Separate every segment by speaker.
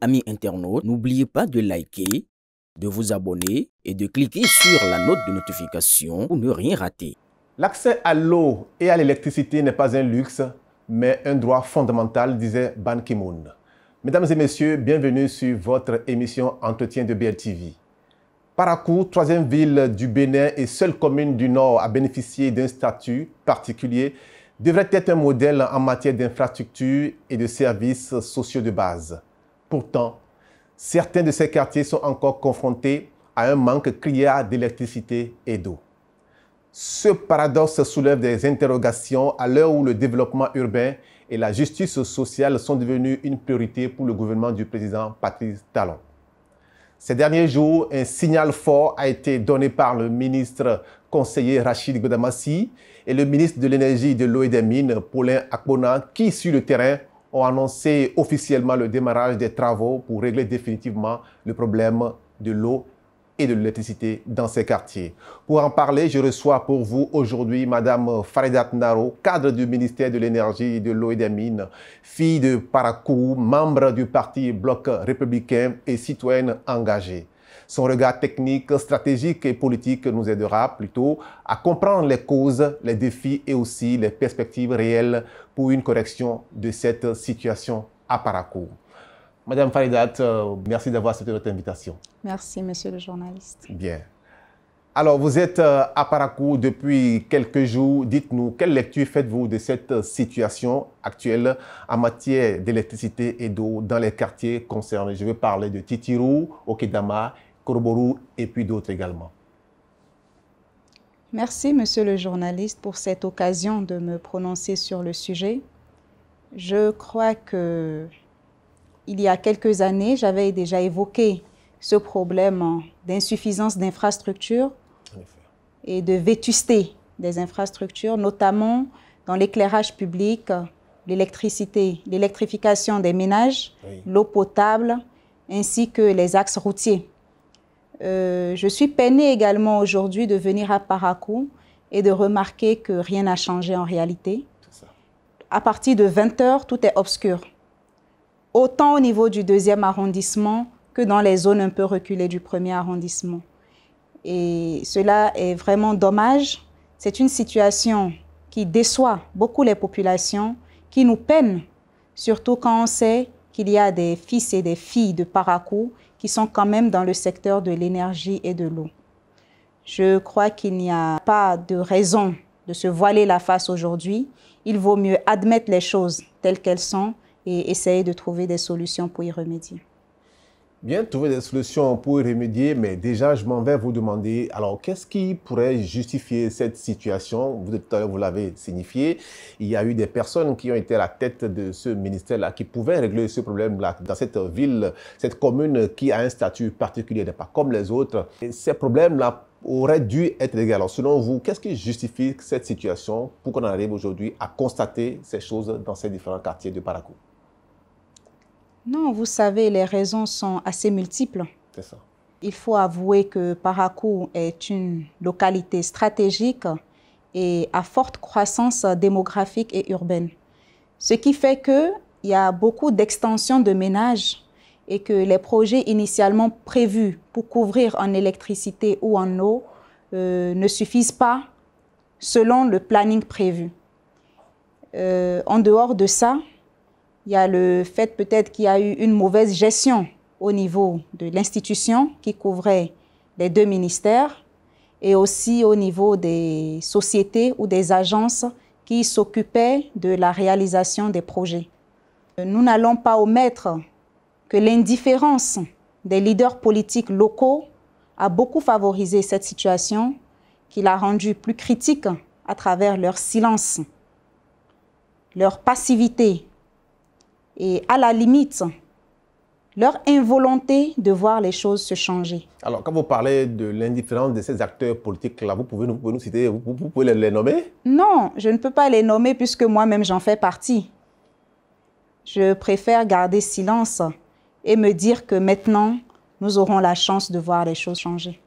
Speaker 1: Amis internautes, n'oubliez pas de liker, de vous abonner et de cliquer sur la note de notification pour ne rien rater.
Speaker 2: L'accès à l'eau et à l'électricité n'est pas un luxe, mais un droit fondamental, disait Ban Ki-moon. Mesdames et messieurs, bienvenue sur votre émission Entretien de BLTV. Parakou, troisième ville du Bénin et seule commune du Nord à bénéficier d'un statut particulier, devrait être un modèle en matière d'infrastructures et de services sociaux de base. Pourtant, certains de ces quartiers sont encore confrontés à un manque criard d'électricité et d'eau. Ce paradoxe soulève des interrogations à l'heure où le développement urbain et la justice sociale sont devenus une priorité pour le gouvernement du président Patrice Talon. Ces derniers jours, un signal fort a été donné par le ministre conseiller Rachid Godamassi et le ministre de l'Énergie, de l'Eau et des Mines, Paulin Akpona, qui, sur le terrain, ont annoncé officiellement le démarrage des travaux pour régler définitivement le problème de l'eau et de l'électricité dans ces quartiers. Pour en parler, je reçois pour vous aujourd'hui Madame Faridat Naro, cadre du ministère de l'Énergie, de l'Eau et des Mines, fille de Parakou, membre du parti Bloc républicain et citoyenne engagée. Son regard technique, stratégique et politique nous aidera plutôt à comprendre les causes, les défis et aussi les perspectives réelles pour une correction de cette situation à Parakou. Madame Faridat, merci d'avoir accepté notre invitation.
Speaker 3: Merci, monsieur le journaliste.
Speaker 2: Bien. Alors, vous êtes à Parakou depuis quelques jours. Dites-nous, quelle lecture faites-vous de cette situation actuelle en matière d'électricité et d'eau dans les quartiers concernés? Je veux parler de Titirou, Okedama, Koroboru et puis d'autres également.
Speaker 3: Merci, monsieur le journaliste, pour cette occasion de me prononcer sur le sujet. Je crois que il y a quelques années, j'avais déjà évoqué ce problème d'insuffisance d'infrastructures et de vétusté des infrastructures, notamment dans l'éclairage public, l'électricité, l'électrification des ménages, l'eau potable, ainsi que les axes routiers. Je suis peinée également aujourd'hui de venir à Parakou et de remarquer que rien n'a changé en réalité. À partir de 20 h, tout est obscur. Autant au niveau du 2e arrondissement que dans les zones un peu reculées du 1er arrondissement. Et cela est vraiment dommage. C'est une situation qui déçoit beaucoup les populations, qui nous peine, surtout quand on sait qu'il y a des fils et des filles de Parakou qui sont quand même dans le secteur de l'énergie et de l'eau. Je crois qu'il n'y a pas de raison de se voiler la face aujourd'hui. Il vaut mieux admettre les choses telles qu'elles sont et essayer de trouver des solutions pour y remédier.
Speaker 2: Bien, trouver des solutions pour y remédier, mais déjà, je m'en vais vous demander, alors, qu'est-ce qui pourrait justifier cette situation? Vous, tout à l'heure, vous l'avez signifié. Il y a eu des personnes qui ont été à la tête de ce ministère-là, qui pouvaient régler ce problème-là dans cette ville, cette commune qui a un statut particulier, n'est pas comme les autres. Et ces problèmes-là auraient dû être réglés. Alors, selon vous, qu'est-ce qui justifie cette situation pour qu'on arrive aujourd'hui à constater ces choses dans ces différents quartiers de Parakou?
Speaker 3: Non, vous savez, les raisons sont assez multiples.
Speaker 2: C'est ça.
Speaker 3: Il faut avouer que Parakou est une localité stratégique et à forte croissance démographique et urbaine. Ce qui fait qu'il y a beaucoup d'extensions de ménages et que les projets initialement prévus pour couvrir en électricité ou en eau ne suffisent pas selon le planning prévu. En dehors de ça, il y a le fait peut-être qu'il y a eu une mauvaise gestion au niveau de l'institution qui couvrait les 2 ministères et aussi au niveau des sociétés ou des agences qui s'occupaient de la réalisation des projets. Nous n'allons pas omettre que l'indifférence des leaders politiques locaux a beaucoup favorisé cette situation qui l'a rendue plus critique à travers leur silence, leur passivité, et à la limite, leur involonté de voir les choses se changer.
Speaker 2: Alors, quand vous parlez de l'indifférence de ces acteurs politiques-là, vous pouvez nous citer, vous pouvez les nommer?
Speaker 3: Non, je ne peux pas les nommer puisque moi-même j'en fais partie. Je préfère garder silence et me dire que maintenant, nous aurons la chance de voir les choses changer.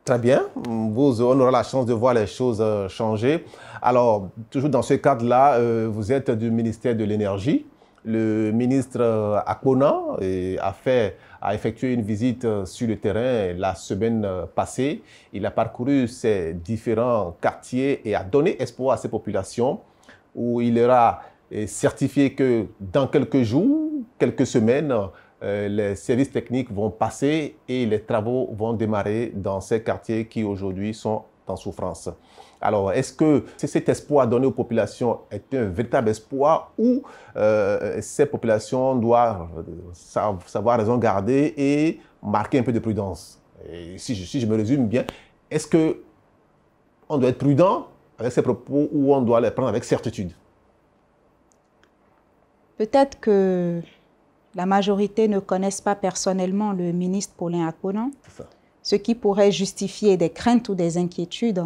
Speaker 2: Très bien, on aura la chance de voir les choses changer. Alors, toujours dans ce cadre-là, vous êtes du ministère de l'Énergie. Le ministre Akpona a effectué une visite sur le terrain la semaine passée. Il a parcouru ces différents quartiers et a donné espoir à ces populations où il aura certifié que dans quelques jours, quelques semaines, les services techniques vont passer et les travaux vont démarrer dans ces quartiers qui aujourd'hui sont en souffrance. Alors, est-ce que cet espoir donné aux populations est un véritable espoir ou ces populations doivent savoir raison garder et marquer un peu de prudence? Et si je me résume bien, est-ce qu'on doit être prudent avec ces propos ou on doit les prendre avec certitude?
Speaker 3: Peut-être que la majorité ne connaissent pas personnellement le ministre Paulin Akpona, ce qui pourrait justifier des craintes ou des inquiétudes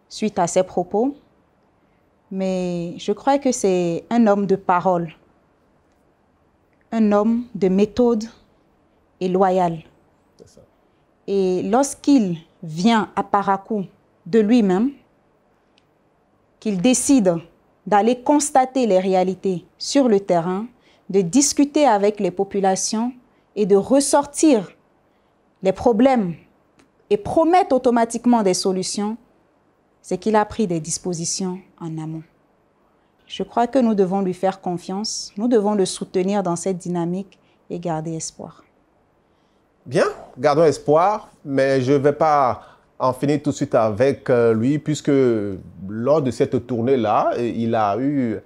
Speaker 3: suite à ses propos. Mais je crois que c'est un homme de parole, un homme de méthode et loyal. Et lorsqu'il vient à Parakou de lui-même, qu'il décide d'aller constater les réalités sur le terrain, de discuter avec les populations et de ressortir les problèmes et promettre automatiquement des solutions, c'est qu'il a pris des dispositions en amont. Je crois que nous devons lui faire confiance, nous devons le soutenir dans cette dynamique et garder espoir.
Speaker 2: Bien, gardons espoir, mais je ne vais pas en finir tout de suite avec lui, puisque lors de cette tournée-là, il a eu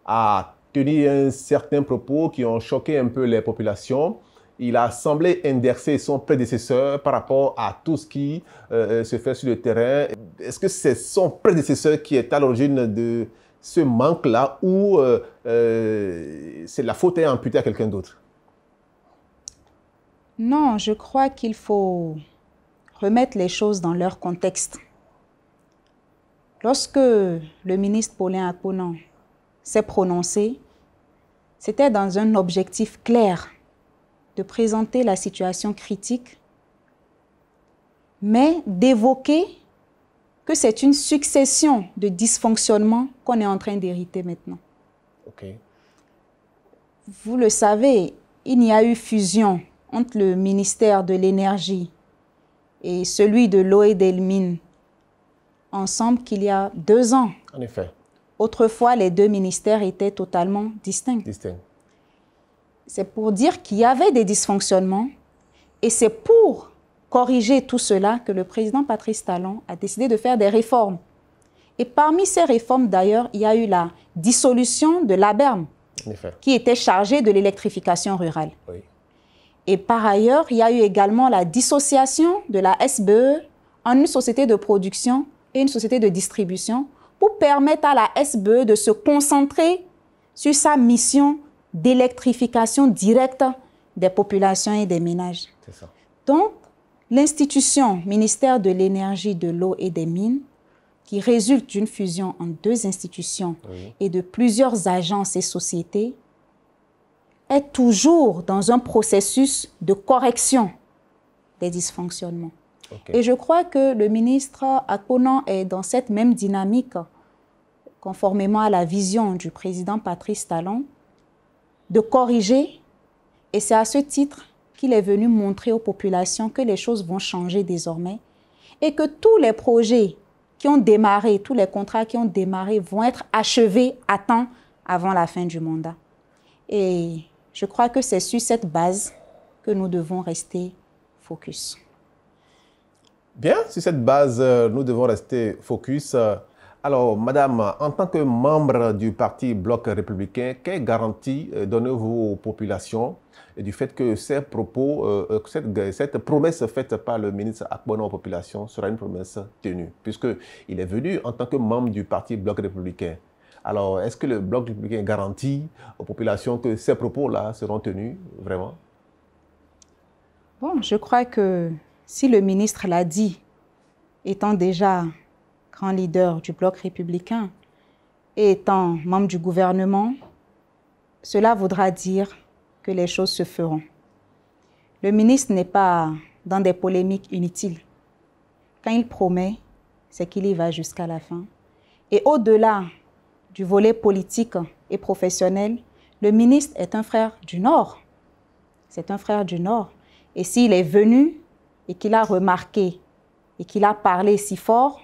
Speaker 2: à tenir un certain propos qui ont choqué un peu les populations. Il a semblé indexer son prédécesseur par rapport à tout ce qui se fait sur le terrain. Est-ce que c'est son prédécesseur qui est à l'origine de ce manque-là ou c'est la faute est imputée à quelqu'un d'autre?
Speaker 3: Non, je crois qu'il faut remettre les choses dans leur contexte. Lorsque le ministre Paulin Akpona s'est prononcé, c'était dans un objectif clair de présenter la situation critique, mais d'évoquer que c'est une succession de dysfonctionnements qu'on est en train d'hériter maintenant.
Speaker 2: Okay.
Speaker 3: Vous le savez, il y a eu fusion entre le ministère de l'Énergie et celui de l'eau et des mines ensemble qu'il y a 2 ans.
Speaker 2: En effet.
Speaker 3: Autrefois, les 2 ministères étaient totalement distincts. C'est pour dire qu'il y avait des dysfonctionnements et c'est pour corriger tout cela que le président Patrice Talon a décidé de faire des réformes. Et parmi ces réformes, d'ailleurs, il y a eu la dissolution de l'ABERM, qui était chargée de l'électrification rurale.
Speaker 2: Oui.
Speaker 3: Et par ailleurs, il y a eu également la dissociation de la SBE en une société de production et une société de distribution pour permettre à la SBE de se concentrer sur sa mission d'électrification directe des populations et des ménages.
Speaker 2: C'est ça.
Speaker 3: Donc, l'institution ministère de l'Énergie, de l'eau et des mines, qui résulte d'une fusion en 2 institutions et de plusieurs agences et sociétés, est toujours dans un processus de correction des dysfonctionnements. Okay. Et je crois que le ministre Akpona est dans cette même dynamique, conformément à la vision du président Patrice Talon, de corriger, et c'est à ce titre qu'il est venu montrer aux populations que les choses vont changer désormais et que tous les projets qui ont démarré, tous les contrats qui ont démarré vont être achevés à temps avant la fin du mandat. Et je crois que c'est sur cette base que nous devons rester focus.
Speaker 2: Bien, sur cette base, nous devons rester focus. Alors, madame, en tant que membre du parti Bloc républicain, quelle garantie donnez-vous aux populations du fait que ces propos, cette promesse faite par le ministre Akpona aux populations sera une promesse tenue, puisqu'il est venu en tant que membre du parti Bloc républicain? Alors, est-ce que le Bloc républicain garantit aux populations que ces propos-là seront tenus vraiment?
Speaker 3: Bon, je crois que si le ministre l'a dit, étant déjà grand leader du Bloc républicain et étant membre du gouvernement, cela voudra dire que les choses se feront. Le ministre n'est pas dans des polémiques inutiles. Quand il promet, c'est qu'il y va jusqu'à la fin. Et au-delà du volet politique et professionnel, Le ministre est un frère du Nord. C'est un frère du Nord. Et s'il est venu et qu'il a remarqué et qu'il a parlé si fort,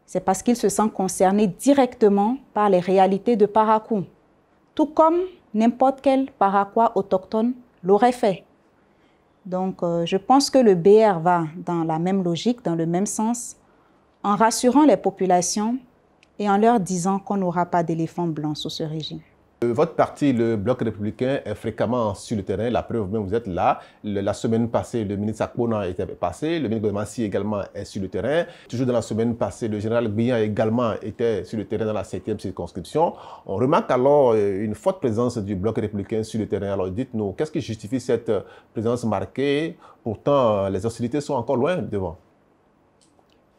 Speaker 3: c'est parce qu'il se sent concerné directement par les réalités de Parakou. Tout comme n'importe quel Parakois autochtone l'aurait fait. Donc, je pense que le BR va dans la même logique, dans le même sens, en rassurant les populations et en leur disant qu'on n'aura pas d'éléphant blanc sous ce régime.
Speaker 2: Votre parti, le Bloc républicain, est fréquemment sur le terrain. La preuve, même vous êtes là. La semaine passée, le ministre Akpona était passé. Le ministre Godemansi également est sur le terrain. Toujours dans la semaine passée, le général Biyan également était sur le terrain dans la 7e circonscription. On remarque alors une forte présence du Bloc républicain sur le terrain. Alors dites-nous, qu'est-ce qui justifie cette présence marquée? Pourtant, les hostilités sont encore loin devant.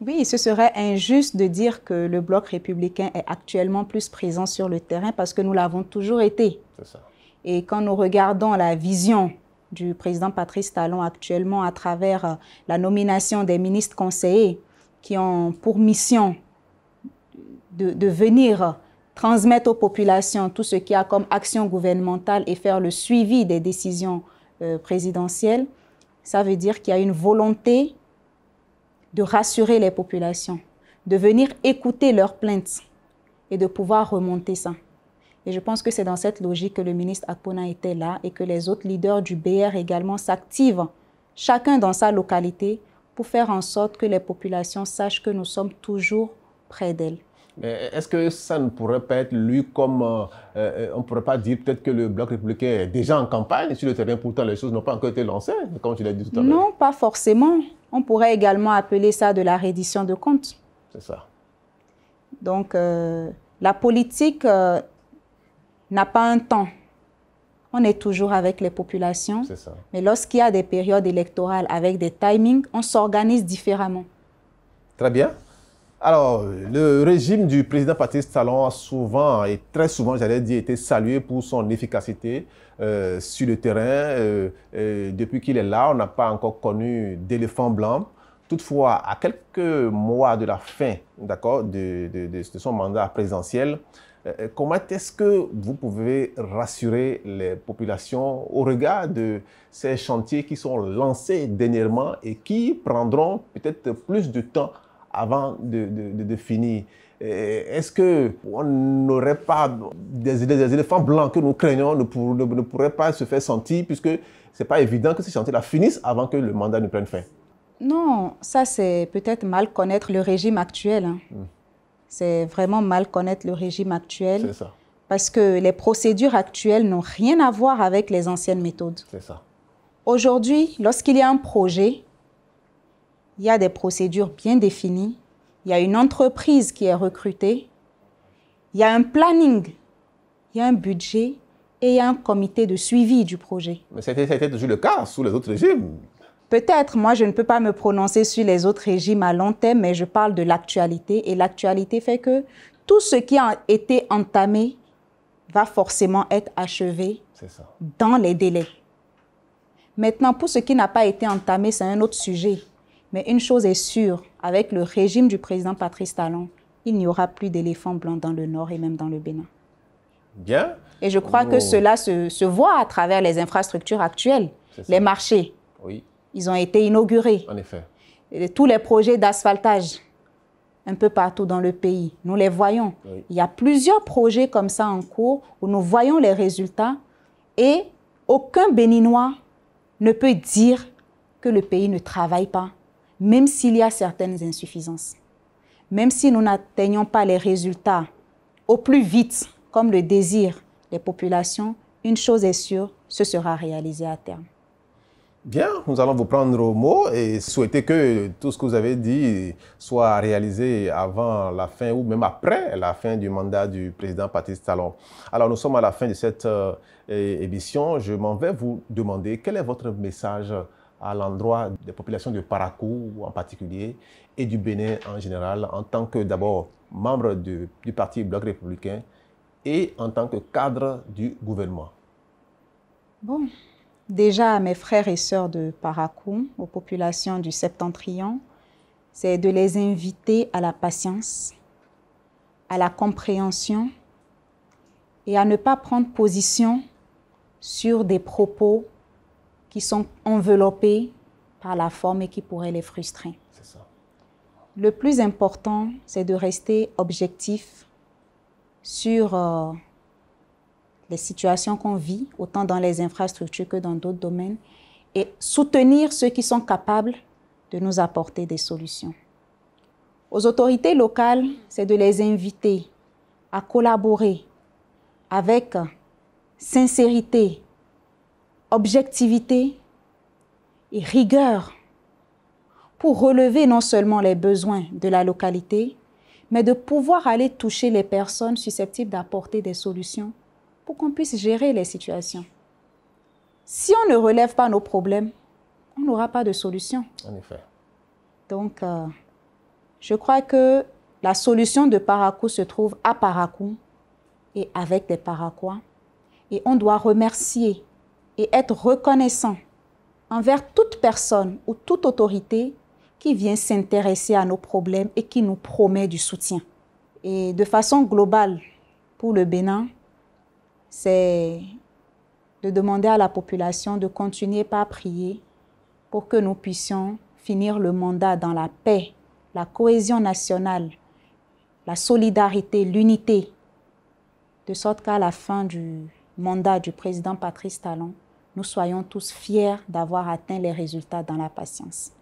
Speaker 3: Oui, ce serait injuste de dire que le Bloc républicain est actuellement plus présent sur le terrain parce que nous l'avons toujours été.
Speaker 2: C'est ça.
Speaker 3: Et quand nous regardons la vision du président Patrice Talon actuellement à travers la nomination des ministres conseillers qui ont pour mission de venir transmettre aux populations tout ce qu'il y a comme action gouvernementale et faire le suivi des décisions présidentielles, ça veut dire qu'il y a une volonté de rassurer les populations, de venir écouter leurs plaintes et de pouvoir remonter ça. Et je pense que c'est dans cette logique que le ministre Akpona était là et que les autres leaders du BR également s'activent, chacun dans sa localité, pour faire en sorte que les populations sachent que nous sommes toujours près d'elles.
Speaker 2: Mais est-ce que ça ne pourrait pas être lu comme, on ne pourrait pas dire peut-être que le Bloc républicain est déjà en campagne sur le terrain, pourtant les choses n'ont pas encore été lancées, comme tu l'as dit tout à l'heure?
Speaker 3: Non, pas forcément. On pourrait également appeler ça de la reddition de comptes.
Speaker 2: C'est ça.
Speaker 3: Donc, la politique n'a pas un temps. On est toujours avec les populations.
Speaker 2: C'est ça.
Speaker 3: Mais lorsqu'il y a des périodes électorales avec des timings, on s'organise différemment.
Speaker 2: Très bien. Alors, le régime du président Patrice Talon a souvent, et très souvent, j'allais dire, été salué pour son efficacité sur le terrain. Depuis qu'il est là, on n'a pas encore connu d'éléphant blanc. Toutefois, à quelques mois de la fin, d'accord, de son mandat présidentiel, comment est-ce que vous pouvez rassurer les populations au regard de ces chantiers qui sont lancés dernièrement et qui prendront peut-être plus de temps avant de finir? Est-ce qu'on n'aurait pas des éléphants blancs que nous craignons ne pourraient pas se faire sentir, puisque ce n'est pas évident que ces chantiers-là finissent avant que le mandat ne prenne fin?
Speaker 3: Non, ça c'est peut-être mal connaître le régime actuel. Hein. C'est vraiment mal connaître le régime actuel.
Speaker 2: C'est ça.
Speaker 3: Parce que les procédures actuelles n'ont rien à voir avec les anciennes méthodes.
Speaker 2: C'est ça.
Speaker 3: Aujourd'hui, lorsqu'il y a un projet, il y a des procédures bien définies, il y a une entreprise qui est recrutée, il y a un planning, il y a un budget et il y a un comité de suivi du projet.
Speaker 2: Mais ça a été toujours le cas sous les autres régimes.
Speaker 3: Peut-être, moi je ne peux pas me prononcer sur les autres régimes à long terme, mais je parle de l'actualité et l'actualité fait que tout ce qui a été entamé va forcément être achevé dans les délais. Maintenant, pour ce qui n'a pas été entamé, c'est un autre sujet. Mais une chose est sûre, avec le régime du président Patrice Talon, il n'y aura plus d'éléphants blancs dans le Nord et même dans le Bénin.
Speaker 2: Bien.
Speaker 3: Et je crois que cela se voit à travers les infrastructures actuelles. Les marchés,
Speaker 2: oui,
Speaker 3: ils ont été inaugurés.
Speaker 2: En effet.
Speaker 3: Et tous les projets d'asphaltage, un peu partout dans le pays, nous les voyons.
Speaker 2: Oui.
Speaker 3: Il y a plusieurs projets comme ça en cours où nous voyons les résultats et aucun Béninois ne peut dire que le pays ne travaille pas, même s'il y a certaines insuffisances. Même si nous n'atteignons pas les résultats au plus vite, comme le désirent les populations, une chose est sûre, ce sera réalisé à terme.
Speaker 2: Bien, nous allons vous prendre au mot et souhaiter que tout ce que vous avez dit soit réalisé avant la fin ou même après la fin du mandat du président Patrice Talon. Alors, nous sommes à la fin de cette émission. Je m'en vais vous demander quel est votre message à l'endroit des populations de Parakou en particulier et du Bénin en général, en tant que d'abord membre du Parti Bloc républicain et en tant que cadre du gouvernement.
Speaker 3: Bon, déjà à mes frères et sœurs de Parakou, aux populations du Septentrion, c'est de les inviter à la patience, à la compréhension et à ne pas prendre position sur des propos qui sont enveloppés par la forme et qui pourraient les frustrer.
Speaker 2: C'est ça.
Speaker 3: Le plus important, c'est de rester objectif sur les situations qu'on vit, autant dans les infrastructures que dans d'autres domaines, et soutenir ceux qui sont capables de nous apporter des solutions. Aux autorités locales, c'est de les inviter à collaborer avec sincérité, objectivité et rigueur pour relever non seulement les besoins de la localité, mais de pouvoir aller toucher les personnes susceptibles d'apporter des solutions pour qu'on puisse gérer les situations. Si on ne relève pas nos problèmes, on n'aura pas de solution.
Speaker 2: En effet.
Speaker 3: Donc, je crois que la solution de Parakou se trouve à Parakou et avec les Parakois. Et on doit remercier et être reconnaissant envers toute personne ou toute autorité qui vient s'intéresser à nos problèmes et qui nous promet du soutien. Et de façon globale, pour le Bénin, c'est de demander à la population de continuer par prier pour que nous puissions finir le mandat dans la paix, la cohésion nationale, la solidarité, l'unité, de sorte qu'à la fin du mandat du président Patrice Talon, nous soyons tous fiers d'avoir atteint les résultats dans la patience.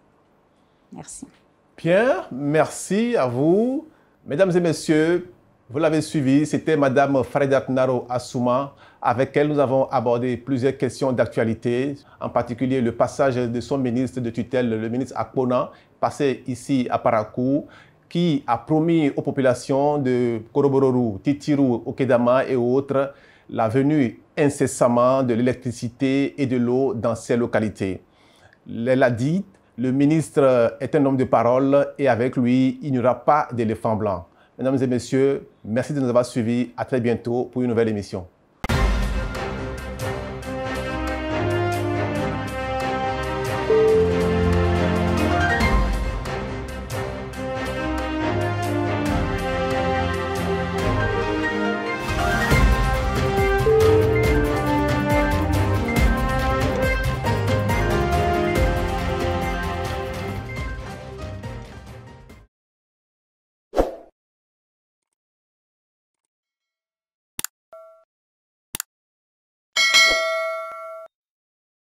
Speaker 3: Merci.
Speaker 2: Pierre, merci à vous. Mesdames et messieurs, vous l'avez suivi, c'était Madame Faridat Naro Assouma, avec elle nous avons abordé plusieurs questions d'actualité, en particulier le passage de son ministre de tutelle, le ministre Akpona, passé ici à Parakou, qui a promis aux populations de Korobororou, Titirou, Okedama et autres la venue incessamment de l'électricité et de l'eau dans ces localités. Elle a dit, le ministre est un homme de parole et avec lui, il n'y aura pas d'éléphant blanc. Mesdames et messieurs, merci de nous avoir suivis. À très bientôt pour une nouvelle émission.